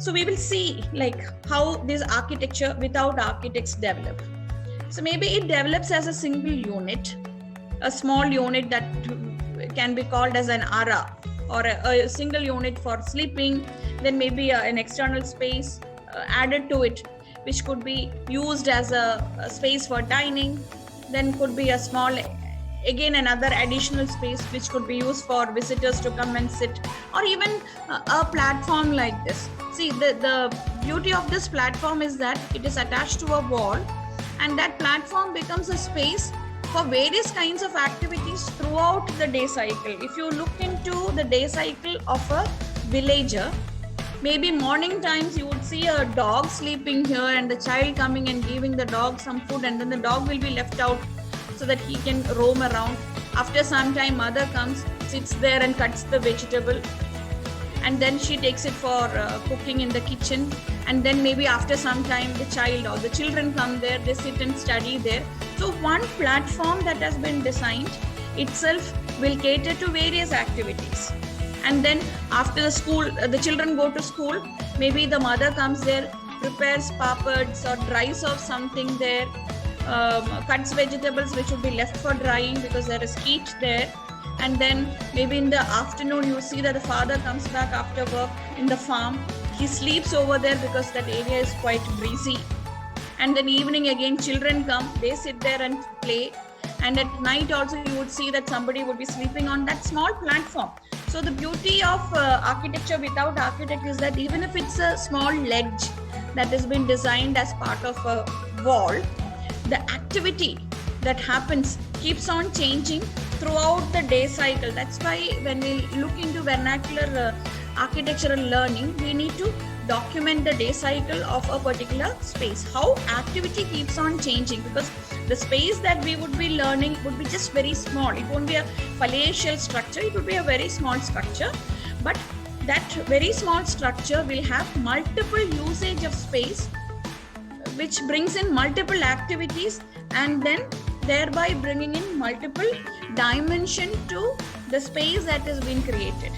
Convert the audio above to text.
So we will see like how this architecture without architects develop. So maybe it develops as a single unit, a small unit that can be called as an ara, or a single unit for sleeping. Then maybe an external space added to it, which could be used as a space for dining. Then could be a small, again another additional space which could be used for visitors to come and sit, or even a platform like this. See, the beauty of this platform is that it is attached to a wall, and that platform becomes a space for various kinds of activities throughout the day cycle. If you look into the day cycle of a villager, maybe morning times you would see a dog sleeping here and the child coming and giving the dog some food, and then the dog will be left out so that he can roam around. After some time, mother comes, sits there and cuts the vegetable, and then she takes it for cooking in the kitchen. And then maybe after some time, the child or the children come there, they sit and study there. So one platform that has been designed itself will cater to various activities. And then after the school, the children go to school, maybe the mother comes there, prepares papads or dries off something there, cuts vegetables which would be left for drying because there is heat there. And then maybe in the afternoon you see that the father comes back after work in the farm. He sleeps over there because that area is quite breezy. And then evening again, children come, they sit there and play. And at night also you would see that somebody would be sleeping on that small platform. So the beauty of architecture without architect is that even if it's a small ledge that has been designed as part of a wall, the activity that happens keeps on changing throughout the day cycle. That's why when we look into vernacular architectural learning, we need to document the day cycle of a particular space, how activity keeps on changing, because the space that we would be learning would be just very small. It won't be a palatial structure, it would be a very small structure, but that very small structure will have multiple usage of space, which brings in multiple activities, and then thereby bringing in multiple dimension to the space that has been created.